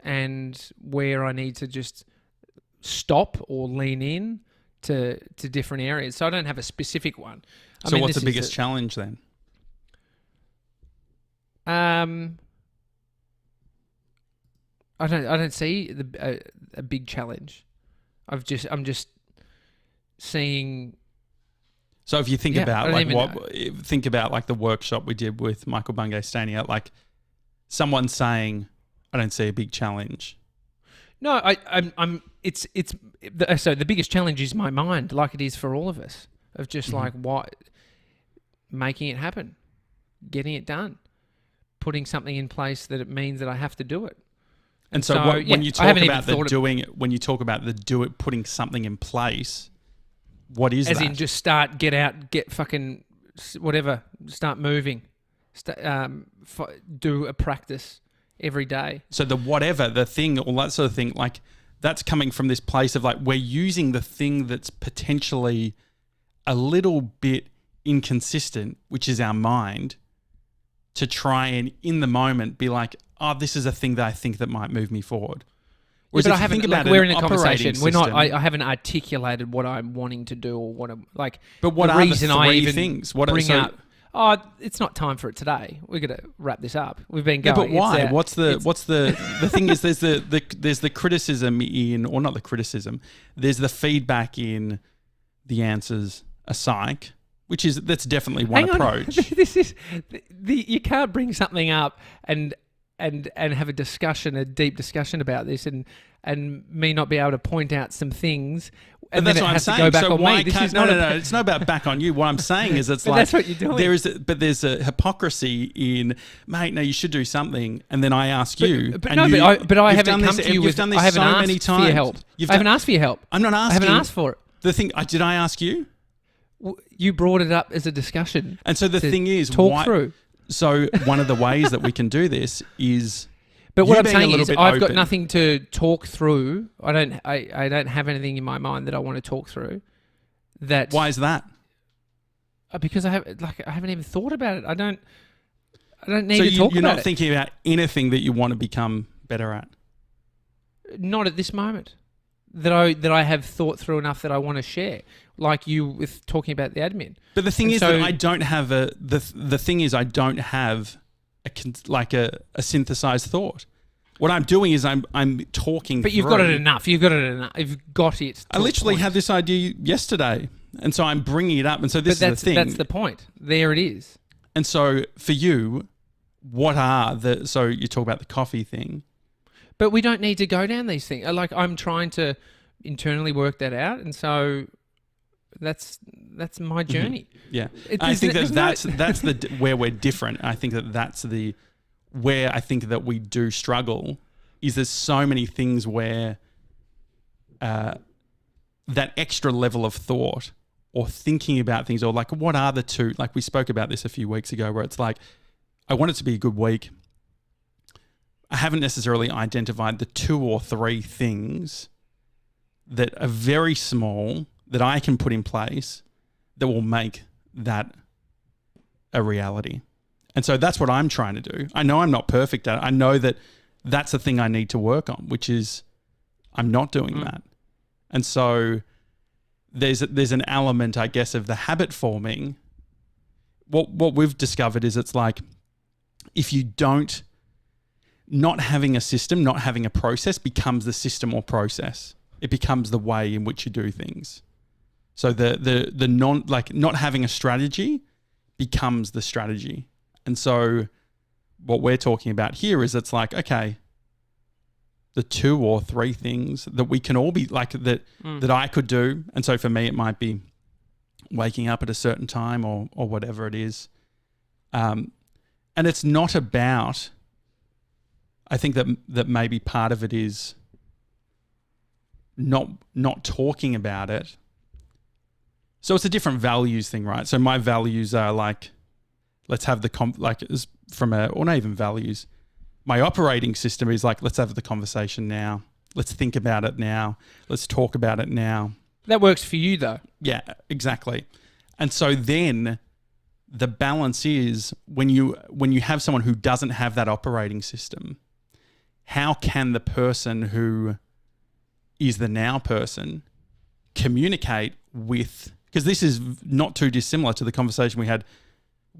and where I need to just stop or lean in to different areas. So I don't have a specific one. So what's the biggest challenge then? I don't see a big challenge. I'm just seeing. So if you think about the workshop we did with Michael Bungay standing out, like someone saying, "I don't see a big challenge." No, so the biggest challenge is my mind, like it is for all of us, of just like making it happen, getting it done, putting something in place that it means that I have to do it. And so when you talk about putting something in place, what is that? As in just start, get out, get fucking whatever, start moving, do a practice every day. So the thing, all that sort of thing, like that's coming from this place of like we're using the thing that's potentially a little bit inconsistent, which is our mind, to try and in the moment be like, oh, this is a thing that I think that might move me forward. Whereas but I haven't. We're in a conversation. We're not. I haven't articulated what I'm wanting to do or what I'm like. But what are the three things? Oh, it's not time for it today. We're gonna wrap this up. We've been going. Yeah, but why? What's the thing is there's the criticism in, or not the criticism. There's the feedback in the answers a psych, that's definitely one approach. This is you can't bring something up and have a deep discussion about this and me not be able to point out some things. And that's then what I'm saying. To go back so on why me. can't, no. It's not about back on you. What I'm saying is it's like that's what you're doing. There's a hypocrisy in, mate, no, you should do something. And then I ask you. But I haven't come to you with. I haven't asked for your help. I haven't asked for your help. I'm not asking. I haven't asked for it. The thing, did I ask you? You brought it up as a discussion. And so the thing is, talk through. So one of the ways that we can do this is... But what I'm saying is I've got nothing to talk through. I don't have anything in my mind that I want to talk through. Why is that? Because I haven't even thought about it. I don't need to talk about it. You're not thinking about anything that you want to become better at? Not at this moment. That I have thought through enough that I want to share. Like you with talking about the admin. But the thing is that I don't have the thing is I don't have a synthesized thought. What I'm doing is I'm talking. But you've got it enough. You've got it. I literally had this idea yesterday, and so I'm bringing it up. And so this is the thing. That's the point. There it is. And so for you, so you talk about the coffee thing. But we don't need to go down these things. Like I'm trying to internally work that out, and so that's my journey. Yeah, I think that's where we're different. I think that's where I think that we do struggle. Is there's so many things where that extra level of thought or thinking about things, or like what are the two? Like we spoke about this a few weeks ago, where it's like I want it to be a good week. I haven't necessarily identified the 2 or 3 things that are very small that I can put in place that will make that a reality. And so that's what I'm trying to do. I know I'm not perfect at it. I know that that's the thing I need to work on, which is I'm not doing that. And so there's an element, I guess, of the habit forming. What we've discovered is it's like if you don't... Not having a system, not having a process becomes the system or process. It becomes the way in which you do things. So not having a strategy becomes the strategy. And so what we're talking about here is it's like, okay, the 2 or 3 things that we can all be like that I could do. And so for me, it might be waking up at a certain time or whatever it is. And it's not about... I think that maybe part of it is not talking about it. So it's a different values thing, right? So my values are like, let's have not even values. My operating system is like, let's have the conversation now. Let's think about it now. Let's talk about it now. That works for you though. Yeah, exactly. And so then the balance is when you have someone who doesn't have that operating system, how can the person who is the now person communicate with... Because this is not too dissimilar to the conversation we had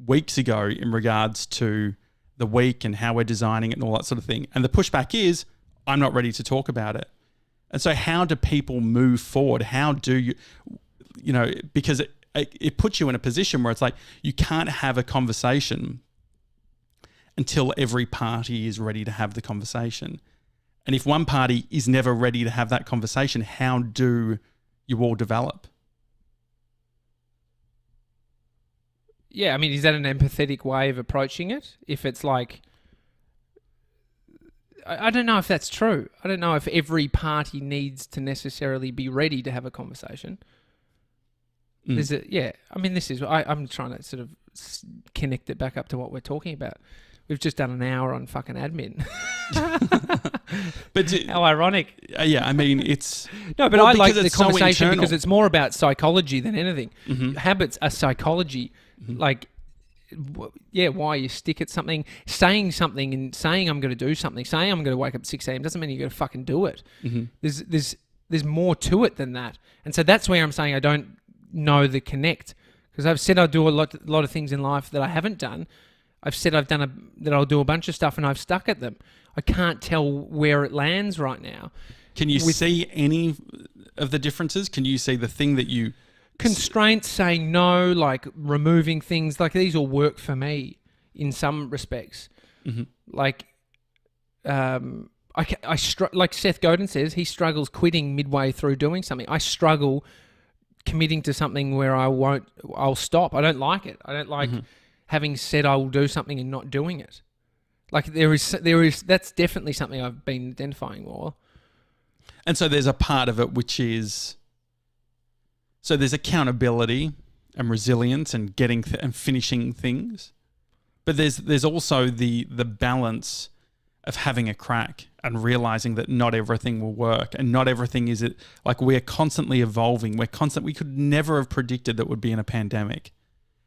weeks ago in regards to the week and how we're designing it and all that sort of thing. And the pushback is, I'm not ready to talk about it. And so how do people move forward? How do you because it puts you in a position where it's like you can't have a conversation until every party is ready to have the conversation. And if one party is never ready to have that conversation, how do you all develop? Yeah, I mean, is that an empathetic way of approaching it? If it's like... I don't know if that's true. I don't know if every party needs to necessarily be ready to have a conversation. There's I'm trying to sort of connect it back up to what we're talking about. We've just done an hour on fucking admin. But how ironic. Yeah, I mean, it's... No, but I like the conversation because it's more about psychology than anything. Mm-hmm. Habits are psychology. Mm-hmm. Like, why you stick at something, saying something and saying I'm going to do something, saying I'm going to wake up at 6 a.m. doesn't mean you're going to fucking do it. Mm-hmm. There's more to it than that. And so that's where I'm saying I don't know the connect. Because I've said I'll do a lot of things in life that I haven't done. I've said that I'll do a bunch of stuff and I've stuck at them. I can't tell where it lands right now. Can you see any of the differences? Can you see the thing that you... Constraints, saying no, like removing things, like these all work for me in some respects. Mm-hmm. Like, like Seth Godin says, he struggles quitting midway through doing something. I struggle committing to something where I'll stop. I don't like it. I don't like... Mm-hmm. Having said I will do something and not doing it. Like there is that's definitely something I've been identifying more. And so there's a part of it which is, so there's accountability and resilience and getting and finishing things. But there's also the balance of having a crack and realizing that not everything will work and not everything is it. Like we're constantly evolving. We could never have predicted that we'd be in a pandemic.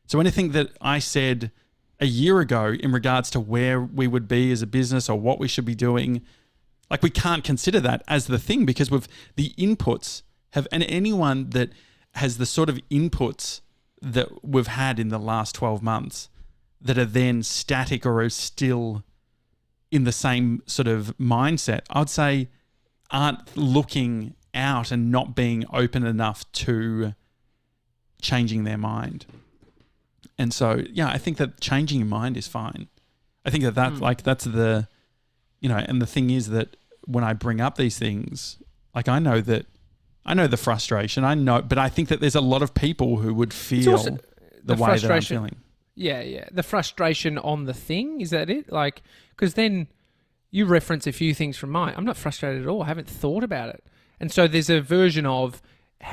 So anything that I said a year ago in regards to where we would be as a business or what we should be doing, like we can't consider that as the thing because the inputs and anyone that has the sort of inputs that we've had in the last 12 months that are then static or are still in the same sort of mindset, I'd say aren't looking out and not being open enough to changing their mind. And so, yeah, I think that changing your mind is fine. I think that's the, and the thing is that when I bring up these things, like I know the frustration, but I think that there's a lot of people who would feel the way that I'm feeling. Yeah. The frustration on the thing, is that it? Like, because then you reference a few things from mine. I'm not frustrated at all. I haven't thought about it. And so there's a version of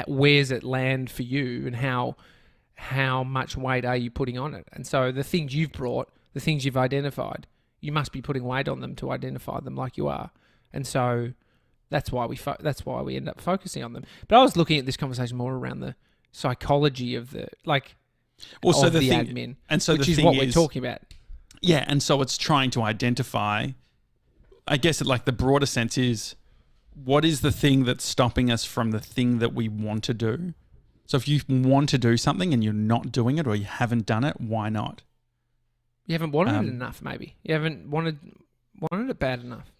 where's it land for you and how much weight are you putting on it? And so the things you've brought, the things you've identified, you must be putting weight on them to identify them like you are. And so that's why we end up focusing on them. But I was looking at this conversation more around the psychology of the admin, and so which is what we're talking about. Yeah, and so it's trying to identify. I guess like the broader sense is, what is the thing that's stopping us from the thing that we want to do? So if you want to do something and you're not doing it or you haven't done it, why not? You haven't wanted it enough, maybe. You haven't wanted it bad enough.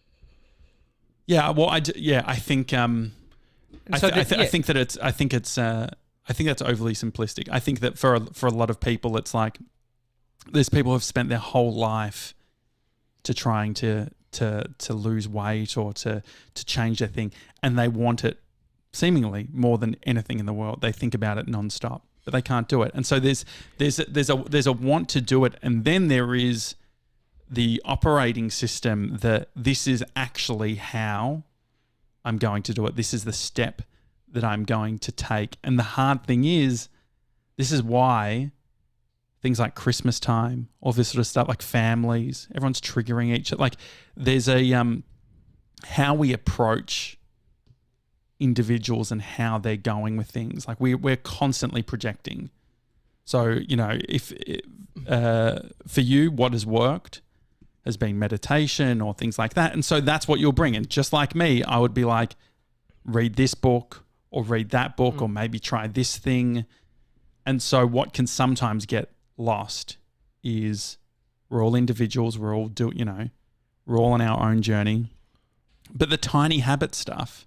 Yeah, well, I think I think that's overly simplistic. I think that for a lot of people, it's like there's people who have spent their whole life to trying to lose weight or to change their thing, and they want it seemingly more than anything in the world. They think about it nonstop, but they can't do it. And so there's a want to do it, and then there is the operating system that this is actually how I'm going to do it. This is the step that I'm going to take. And the hard thing is, this is why things like Christmas time, all this sort of stuff, like families, everyone's triggering each other. Like there's a how we approach individuals and how they're going with things. Like we're constantly projecting. So, if for you, what has worked has been meditation or things like that. And so that's what you'll bring. And just like me, I would be like, read this book or read that book or maybe try this thing. And so what can sometimes get lost is we're all individuals. We're all we're all on our own journey. But the tiny habit stuff,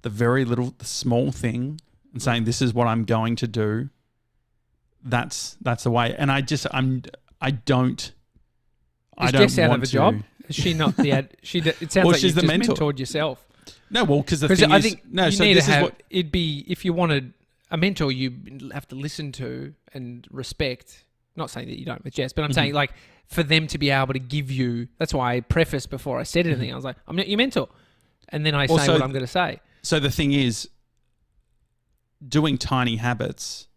the small thing, and saying this is what I'm going to do, that's the way. And I don't. Is Jess out of a job? Is she not the ad? It sounds like she's the mentor. Mentored yourself. No, well, because the thing I is, think no. You So need this to have, is what it'd be if you wanted a mentor, you have to listen to and respect. Not saying that you don't with Jess, but I'm saying like for them to be able to give you. That's why I prefaced before I said anything. I was like, I'm not your mentor, and then I say what I'm going to say. So the thing is, doing tiny habits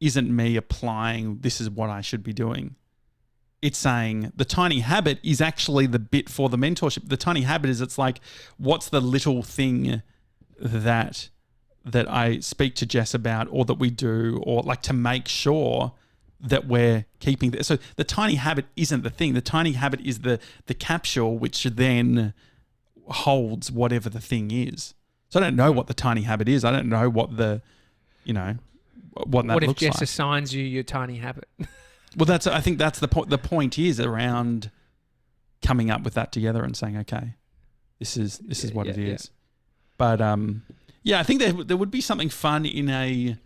isn't me applying. This is what I should be doing. It's saying the tiny habit is actually the bit for the mentorship. The tiny habit is it's like, what's the little thing that I speak to Jess about or that we do or like to make sure that we're keeping that. So the tiny habit isn't the thing. The tiny habit is the capsule which then holds whatever the thing is. So I don't know what the tiny habit is. I don't know what the, what that looks like. What if Jess assigns you your tiny habit? Well, I think that's the point. The point is around coming up with that together and saying, okay, this is what it is. Yeah. But I think there would be something fun in a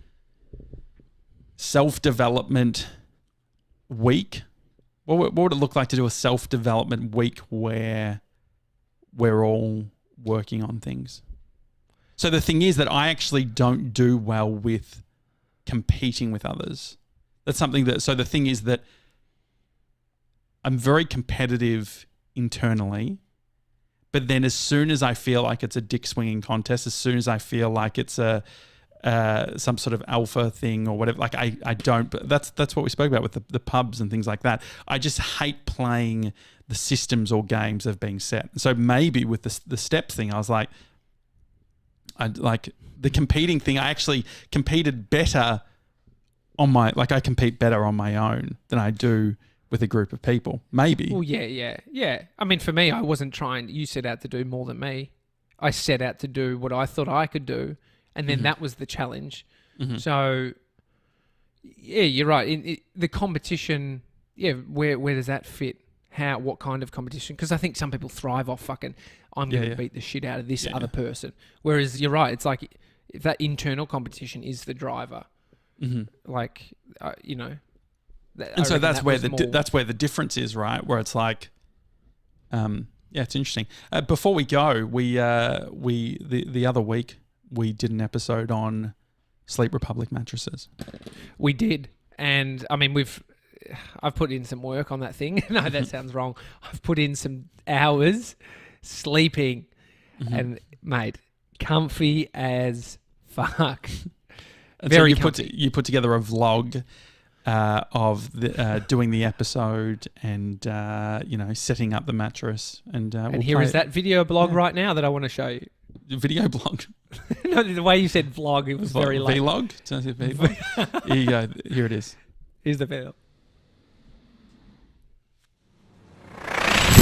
self-development week. What would it look like to do a self-development week where we're all working on things? So the thing is that I actually don't do well with competing with others. That's something that, so the thing is that I'm very competitive internally, but then as soon as I feel like it's a dick swinging contest, as soon as I feel like it's some sort of alpha thing or whatever. Like I don't. But that's what we spoke about with the pubs and things like that. I just hate playing the systems or games that have been set. So maybe with the steps thing, I was like, the competing thing. I actually competed better I compete better on my own than I do with a group of people. Maybe. Well, yeah. I mean, for me, I wasn't trying. You set out to do more than me. I set out to do what I thought I could do, and then that was the challenge. Mm-hmm. So, yeah, you're right. The competition, where does that fit? What kind of competition? Because I think some people thrive off fucking, I'm going to beat the shit out of this other person. Whereas you're right. It's like if that internal competition is the driver. Mm-hmm. Like, and so that's where the difference is, right? Where it's like, it's interesting. Before we go, we the other week we did an episode on Sleep Republic mattresses. We did, and I mean I've put in some work on that thing. No, that sounds wrong. I've put in some hours sleeping, and mate, comfy as fuck. And very so you put together a vlog of doing the episode and setting up the mattress and here is that video blog right now that I want to show you. Video blog. No, the way you said vlog, it was very late. Vlog. Here you go. Here it is. Here's the video.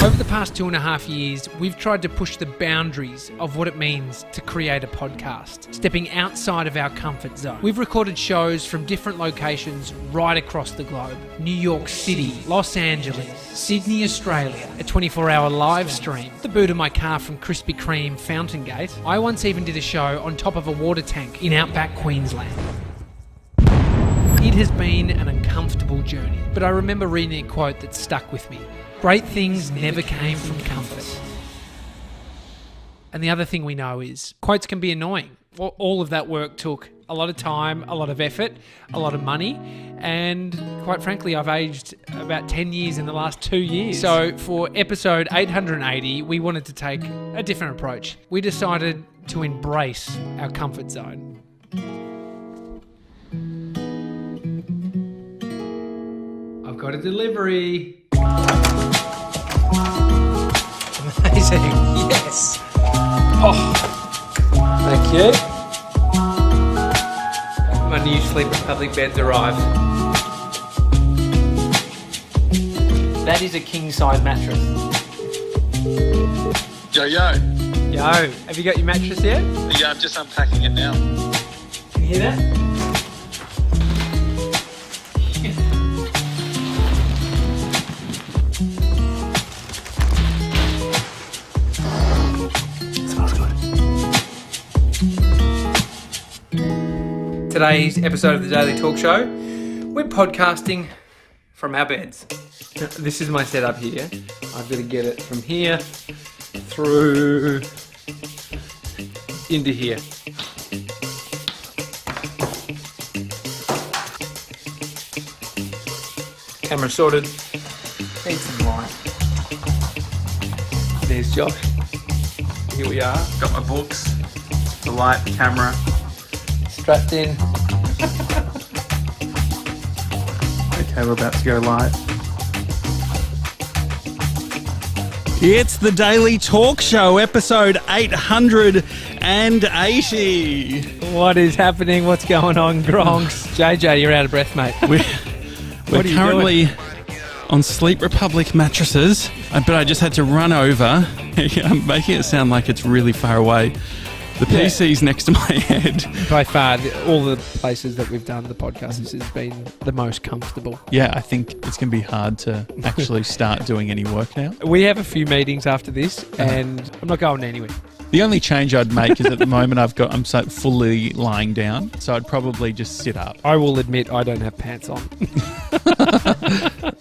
Over the past 2.5 years, we've tried to push the boundaries of what it means to create a podcast, stepping outside of our comfort zone. We've recorded shows from different locations right across the globe. New York City, Los Angeles, Sydney, Australia, a 24-hour live stream, the boot of my car from Krispy Kreme Fountain Gate. I once even did a show on top of a water tank in outback Queensland. It has been an uncomfortable journey, but I remember reading a quote that stuck with me. Great things never came from comfort. And the other thing we know is quotes can be annoying. All of that work took a lot of time, a lot of effort, a lot of money, and quite frankly, I've aged about 10 years in the last 2 years. So for episode 880, we wanted to take a different approach. We decided to embrace our comfort zone. I've got a delivery. Amazing. Yes. Oh, thank you. My new Sleep Republic bed's arrived. That is a king-size mattress. Yo. Yo, have you got your mattress yet? Yeah, I'm just unpacking it now. Can you hear that? Today's episode of the Daily Talk Show, we're podcasting from our beds. This is my setup here. I've got to get it from here through into here. Camera sorted. Need some light. There's Josh. Here we are. Got my books, the light, the camera. Strapped in. Okay, we're about to go live. It's the Daily Talk Show, episode 880. What is happening? What's going on, Gronks? JJ, you're out of breath, mate. We're currently on Sleep Republic mattresses, but I just had to run over. I'm making it sound like it's really far away. The PC's next to my head. By far, all the places that we've done the podcast, this has been the most comfortable. Yeah, I think it's going to be hard to actually start doing any work now. We have a few meetings after this, and I'm not going anywhere. The only change I'd make is at the moment I'm so fully lying down, so I'd probably just sit up. I will admit I don't have pants on.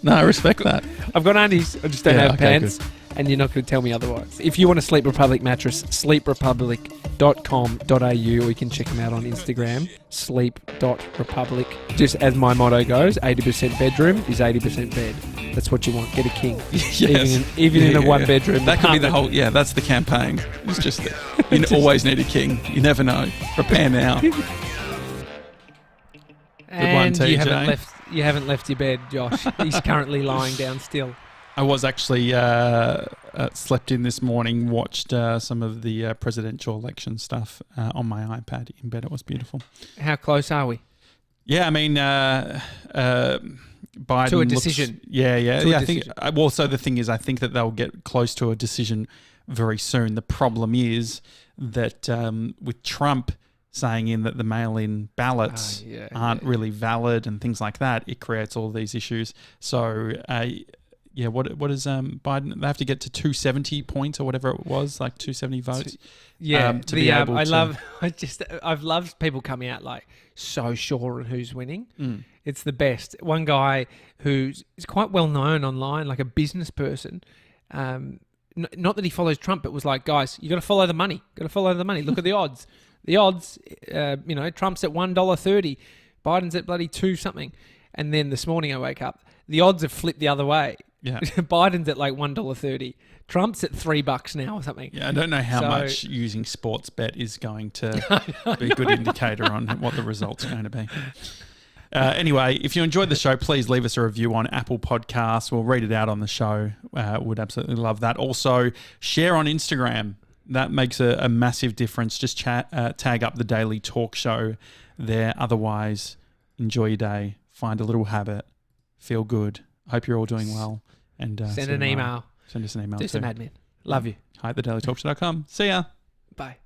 No, I respect that. I've got undies, I just don't have pants. Good. And you're not going to tell me otherwise. If you want a Sleep Republic mattress, sleeprepublic.com.au, or you can check them out on Instagram, sleep.republic. Just as my motto goes, 80% bedroom is 80% bed. That's what you want. Get a king. Yes. Even in a one-bedroom That could be the whole, that's the campaign. It's just that you always need a king. You never know. Prepare now. And TJ. you haven't left your bed, Josh. He's currently lying down still. I was actually slept in this morning, watched some of the presidential election stuff on my iPad in bed. It was beautiful. How close are we? Yeah, I mean, Biden to a decision. I think. Well, so the thing is, I think that they'll get close to a decision very soon. The problem is that with Trump saying in that the mail-in ballots aren't really valid and things like that, it creates all these issues. So, what is Biden? They have to get to 270 points or whatever it was, like 270 votes. To be able to. I've loved people coming out like so sure on who's winning. It's the best. One guy who's quite well known online, like a business person. Not that he follows Trump, but was like, guys, you got to follow the money. Look at the odds. The odds, Trump's at $1.30, Biden's at bloody 2 something. And then this morning I wake up, the odds have flipped the other way. Yeah. Biden's at like $1.30. Trump's at $3 now or something. Yeah, I don't know how much using sports bet is going to be a good indicator on what the results are going to be. Anyway, if you enjoyed the show, please leave us a review on Apple Podcasts. We'll read it out on the show. Would absolutely love that. Also, share on Instagram. That makes a massive difference. Just tag up the Daily Talk Show there. Otherwise, enjoy your day. Find a little habit. Feel good. Hope you're all doing well. And send an email. Send us an email Do too. some admin. Love you. Hi at thedailytalkshow.com. See ya. Bye.